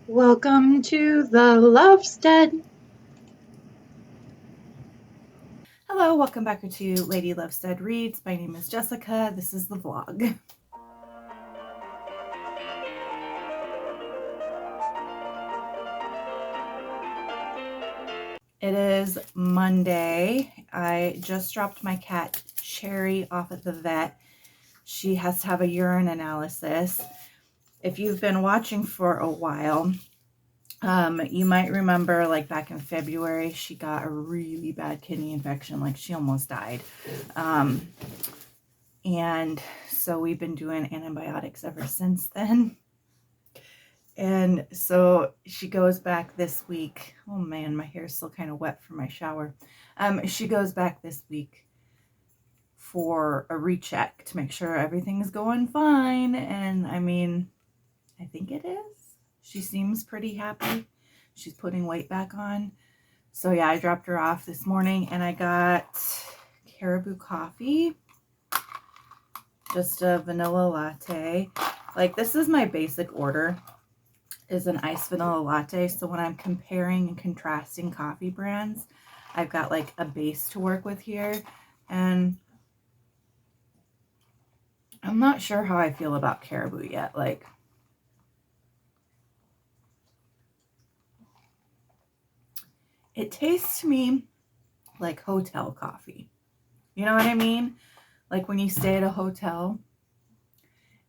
Welcome to the Lovestead. Hello, welcome back to Lady Lovestead Reads. My name is Jessica. This is the vlog. It is Monday. I just dropped my cat Cherry off at the vet. She has to have a urine analysis. If you've been watching for a while, you might remember like back in February, she got a really bad kidney infection. Like she almost died. And so we've been doing antibiotics ever since then. And so she goes back this week. Oh man, my hair's still kind of wet from my shower. She goes back this week for a recheck to make sure everything's going fine. And I mean, I think it is. She seems pretty happy. She's putting weight back on. So yeah, I dropped her off this morning and I got Caribou coffee. Just a vanilla latte. Like this is my basic order, is an iced vanilla latte. So when I'm comparing and contrasting coffee brands, I've got like a base to work with here. And I'm not sure how I feel about Caribou yet. Like, it tastes to me like hotel coffee. You know what I mean? Like when you stay at a hotel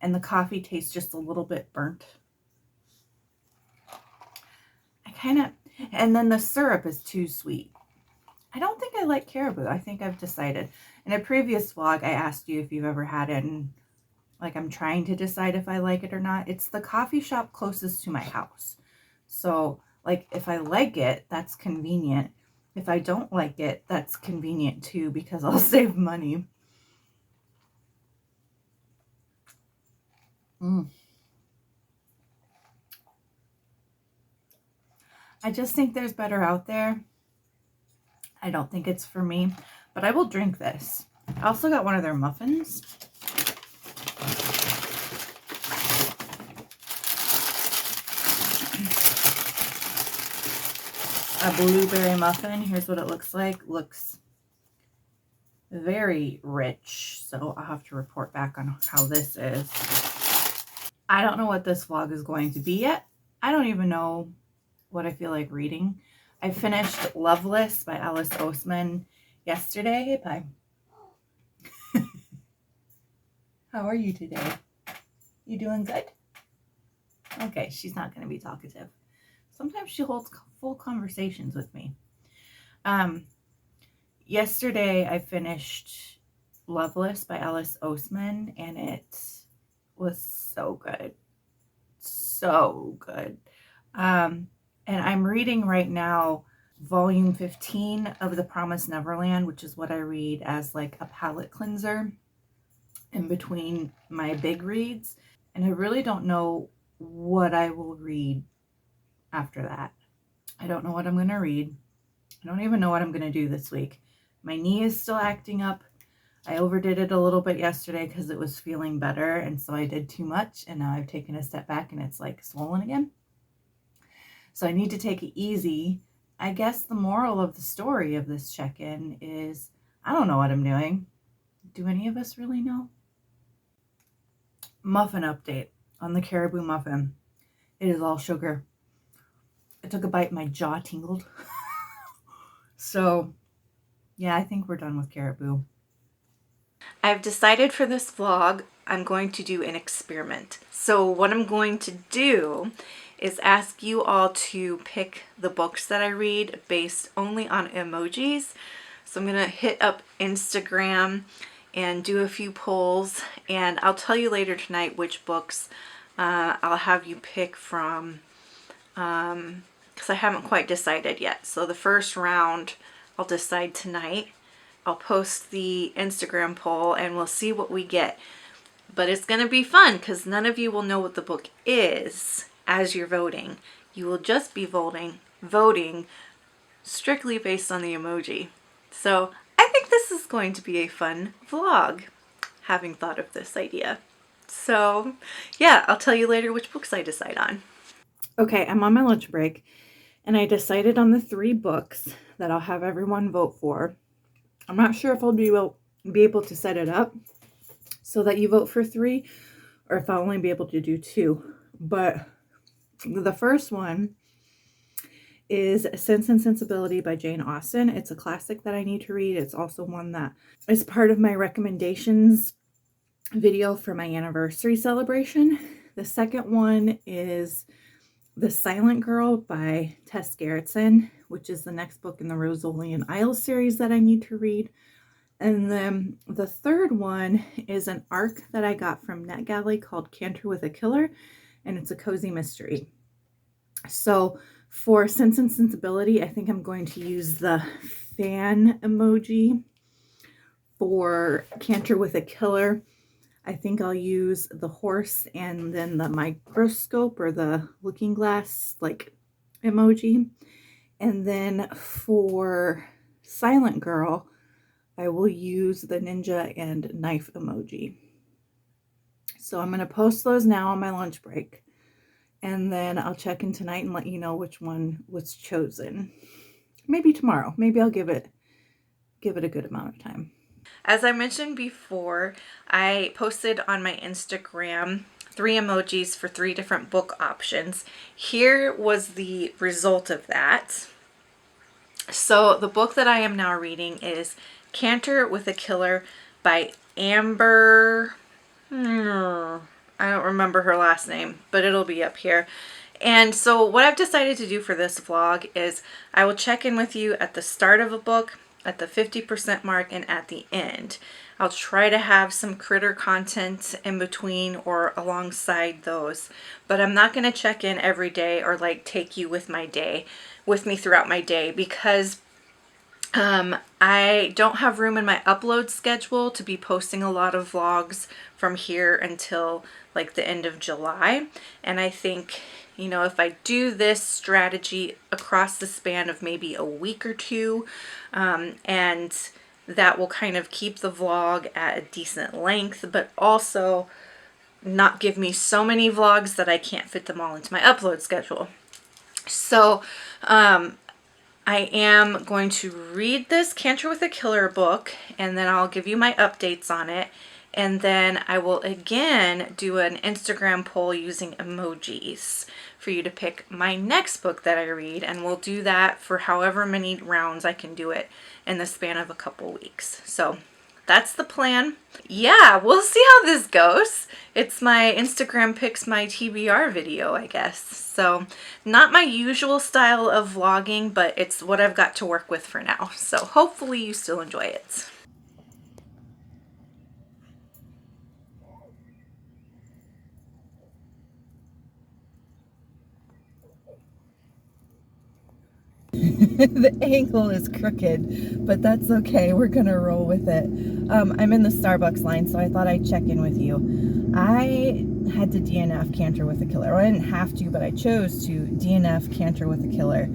and the coffee tastes just a little bit burnt. And then the syrup is too sweet. I don't think I like Caribou. I think I've decided. In a previous vlog, I asked you if you've ever had it, and like I'm trying to decide if I like it or not. It's the coffee shop closest to my house. So like if I like it, that's convenient. If I don't like it, that's convenient too because I'll save money. I just think there's better out there. I don't think it's for me, but I will drink this. I also got one of their muffins. A blueberry muffin. Here's what it looks like. Looks very rich, so I'll have to report back on how this is. I don't know what this vlog is going to be yet. I don't even know what I feel like reading. I finished Loveless by Alice Oseman yesterday. Hey, Pie. How are you today? You doing good? Okay, she's not going to be talkative. Sometimes she holds full conversations with me. Yesterday I finished Loveless by Alice Oseman, and it was so good. So good. And I'm reading right now volume 15 of The Promised Neverland, which is what I read as like a palate cleanser in between my big reads. And I really don't know what I will read after that. I don't know what I'm going to read. I don't even know what I'm going to do this week. My knee is still acting up. I overdid it a little bit yesterday because it was feeling better, and so I did too much, and now I've taken a step back and it's like swollen again. So I need to take it easy. I guess the moral of the story of this check-in is I don't know what I'm doing. Do any of us really know? Muffin update on the Caribou muffin. It is all sugar. I took a bite, my jaw tingled. So yeah, I think we're done with Caribou. I've decided for this vlog, I'm going to do an experiment. So what I'm going to do is ask you all to pick the books that I read based only on emojis. So I'm going to hit up Instagram and do a few polls, and I'll tell you later tonight which books I'll have you pick from, because I haven't quite decided yet. So the first round I'll decide tonight. I'll post the Instagram poll and we'll see what we get. But it's going to be fun because none of you will know what the book is as you're voting. You will just be voting strictly based on the emoji. So I think this is going to be a fun vlog, having thought of this idea. So yeah, I'll tell you later which books I decide on. Okay, I'm on my lunch break, and I decided on the 3 books that I'll have everyone vote for. I'm not sure if I'll be able to set it up so that you vote for 3, or if I'll only be able to do 2. But the first one is Sense and Sensibility by Jane Austen. It's a classic that I need to read. It's also one that is part of my recommendations video for my anniversary celebration. The second one is The Silent Girl by Tess Gerritsen, which is the next book in the Rosoli and Isles series that I need to read. And then the third one is an ARC that I got from NetGalley called Canter with a Killer, and it's a cozy mystery. So for Sense and Sensibility, I think I'm going to use the fan emoji. For Canter with a Killer, I think I'll use the horse and then the microscope or the looking glass like emoji. And then for Silent Girl, I will use the ninja and knife emoji. So I'm going to post those now on my lunch break. And then I'll check in tonight and let you know which one was chosen. Maybe tomorrow. Maybe I'll give it a good amount of time. As I mentioned before, I posted on my Instagram 3 emojis for 3 different book options. Here was the result of that. So the book that I am now reading is Canter with a Killer by Amber. I don't remember her last name, but it'll be up here. And so what I've decided to do for this vlog is I will check in with you at the start of a book, at the 50% mark, and at the end. I'll try to have some critter content in between or alongside those, but I'm not going to check in every day or like take you with me throughout my day, because I don't have room in my upload schedule to be posting a lot of vlogs from here until like the end of July. And I think, you know, if I do this strategy across the span of maybe a week or 2, and that will kind of keep the vlog at a decent length, but also not give me so many vlogs that I can't fit them all into my upload schedule. So, I am going to read this Canter with a Killer book, and then I'll give you my updates on it. And then I will again do an Instagram poll using emojis for you to pick my next book that I read. And we'll do that for however many rounds I can do it in the span of a couple weeks. So that's the plan. Yeah, we'll see how this goes. It's my Instagram picks my TBR video, I guess. So not my usual style of vlogging, but it's what I've got to work with for now. So hopefully you still enjoy it. The angle is crooked, but that's okay. We're gonna roll with it. I'm in the Starbucks line, so I thought I'd check in with you. I had to DNF Canter with a Killer. Well, I didn't have to, but I chose to DNF Canter with a Killer.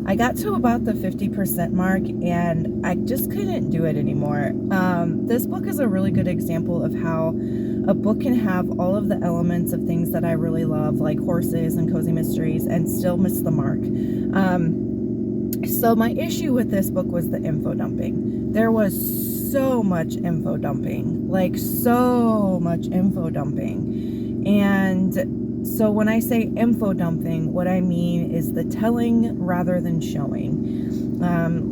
I got to about the 50% mark, and I just couldn't do it anymore. This book is a really good example of how a book can have all of the elements of things that I really love, like horses and cozy mysteries, and still miss the mark. So my issue with this book was the info dumping. There was so much info dumping, like so much info dumping. And so when I say info dumping, what I mean is the telling rather than showing.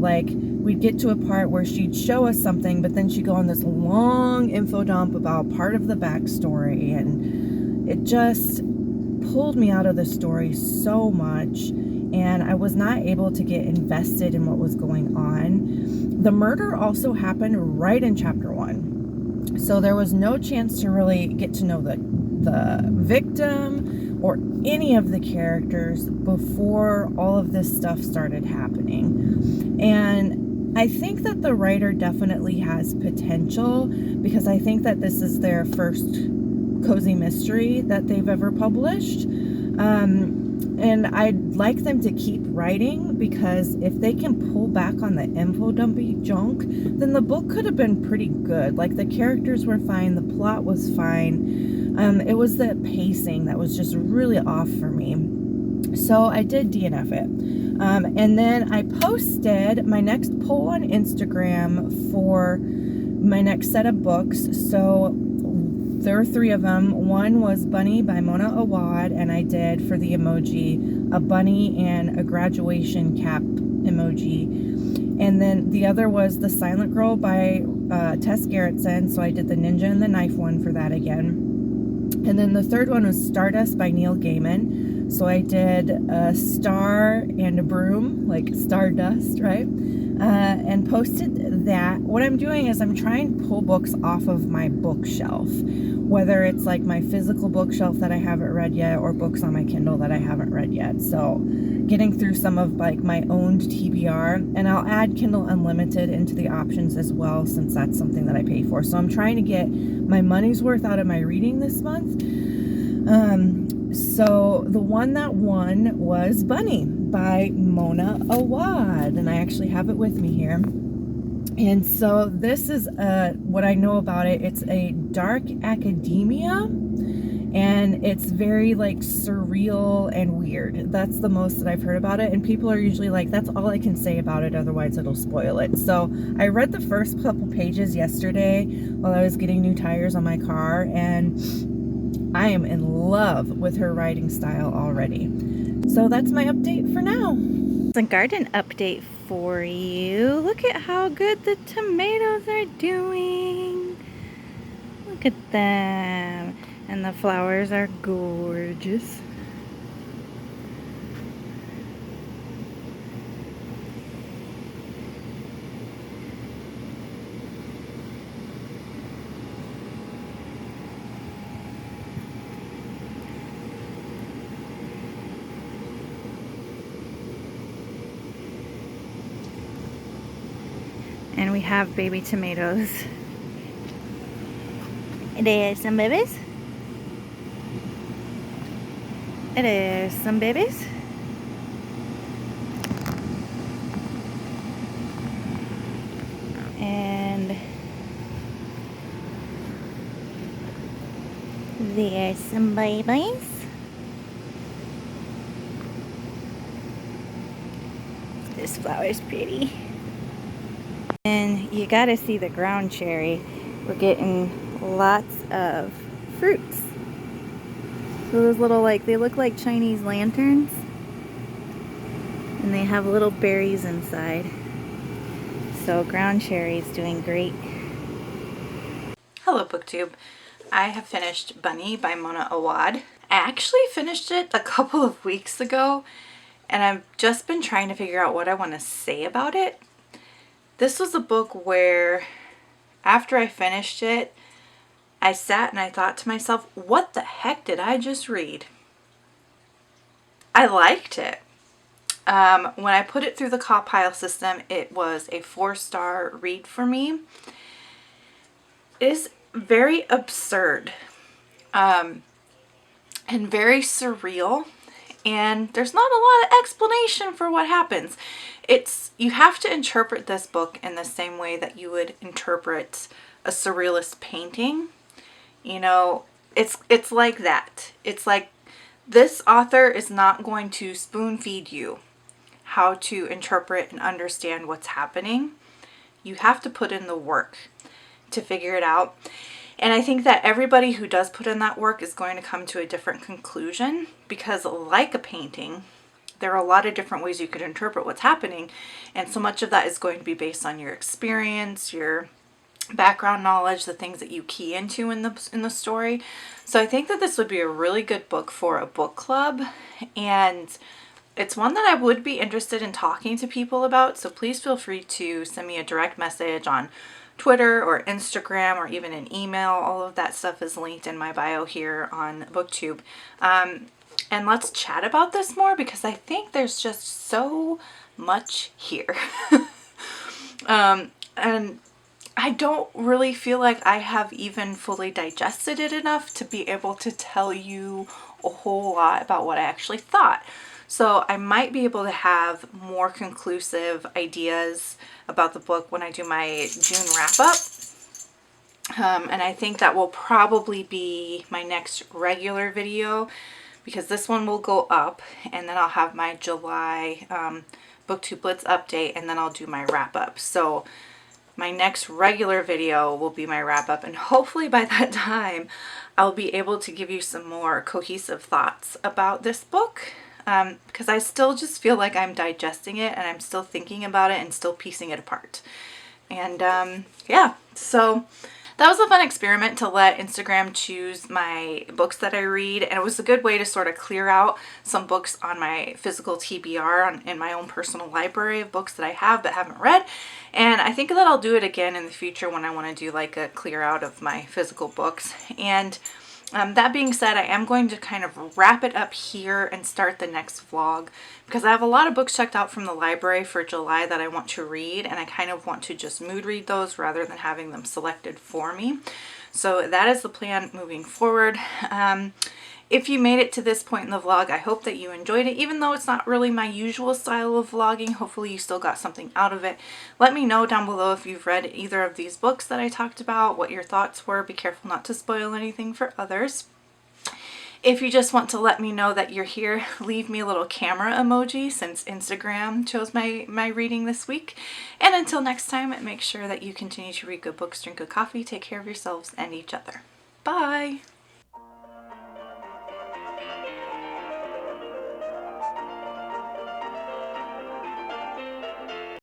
Like we'd get to a part where she'd show us something, but then she'd go on this long info dump about part of the backstory, and it just pulled me out of the story so much. And I was not able to get invested in what was going on. The murder also happened right in chapter 1. So there was no chance to really get to know the victim or any of the characters before all of this stuff started happening. And I think that the writer definitely has potential, because I think that this is their first cozy mystery that they've ever published. And I'd like them to keep writing, because if they can pull back on the info dumpy junk, then the book could have been pretty good. Like the characters were fine, the plot was fine. It was the pacing that was just really off for me. So I did DNF it. And then I posted my next poll on Instagram for my next set of books. So there were 3 of them. One was Bunny by Mona Awad, and I did for the emoji a bunny and a graduation cap emoji. And then the other was The Silent Girl by Tess Gerritsen, so I did the ninja and the knife one for that again. And then the third one was Stardust by Neil Gaiman. So I did a star and a broom, like Stardust, right? And posted that. What I'm doing is I'm trying to pull books off of my bookshelf, whether it's like my physical bookshelf that I haven't read yet or books on my Kindle that I haven't read yet. So getting through some of like my owned TBR, and I'll add Kindle Unlimited into the options as well, since that's something that I pay for. So I'm trying to get my money's worth out of my reading this month. So the one that won was Bunny by Mona Awad, and I actually have it with me here. And so this is what I know about it. It's a dark academia, and it's very like surreal and weird. That's the most that I've heard about it, and people are usually like, that's all I can say about it, otherwise it'll spoil it. So I read the first couple pages yesterday while I was getting new tires on my car, and I am in love with her writing style already. So that's my update for now. It's a garden update for you. Look at how good the tomatoes are doing. Look at them. And the flowers are gorgeous. And we have baby tomatoes. There's some babies. There's some babies. And there's some babies. This flower's pretty. And you gotta see the ground cherry. We're getting lots of fruits. So those little, like, they look like Chinese lanterns. And they have little berries inside. So ground cherry is doing great. Hello BookTube. I have finished Bunny by Mona Awad. I actually finished it a couple of weeks ago, and I've just been trying to figure out what I want to say about it. This was a book where after I finished it, I sat and I thought to myself, what the heck did I just read? I liked it. When I put it through the compile system, it was a 4-star read for me. It is very absurd and very surreal, and there's not a lot of explanation for what happens. You have to interpret this book in the same way that you would interpret a surrealist painting. You know, it's like that. It's like this author is not going to spoon feed you how to interpret and understand what's happening. You have to put in the work to figure it out. And I think that everybody who does put in that work is going to come to a different conclusion, because like a painting, there are a lot of different ways you could interpret what's happening, and so much of that is going to be based on your experience, your background knowledge, the things that you key into in the story. So I think that this would be a really good book for a book club, and it's one that I would be interested in talking to people about. So please feel free to send me a direct message on Twitter or Instagram or even an email. All of that stuff is linked in my bio here on BookTube. And let's chat about this more, because I think there's just so much here. And I don't really feel like I have even fully digested it enough to be able to tell you a whole lot about what I actually thought. So I might be able to have more conclusive ideas about the book when I do my June wrap-up. And I think that will probably be my next regular video, because this one will go up, and then I'll have my July BookTube Blitz update, and then I'll do my wrap up. So my next regular video will be my wrap up, and hopefully by that time I'll be able to give you some more cohesive thoughts about this book, because I still just feel like I'm digesting it and I'm still thinking about it and still piecing it apart. And yeah, so that was a fun experiment to let Instagram choose my books that I read, and it was a good way to sort of clear out some books on my physical TBR in my own personal library of books that I have but haven't read. And I think that I'll do it again in the future when I want to do like a clear out of my physical books. And that being said, I am going to kind of wrap it up here and start the next vlog, because I have a lot of books checked out from the library for July that I want to read, and I kind of want to just mood read those rather than having them selected for me. So that is the plan moving forward. If you made it to this point in the vlog, I hope that you enjoyed it. Even though it's not really my usual style of vlogging, hopefully you still got something out of it. Let me know down below if you've read either of these books that I talked about, what your thoughts were. Be careful not to spoil anything for others. If you just want to let me know that you're here, leave me a little camera emoji, since Instagram chose my reading this week. And until next time, make sure that you continue to read good books, drink good coffee, take care of yourselves and each other. Bye!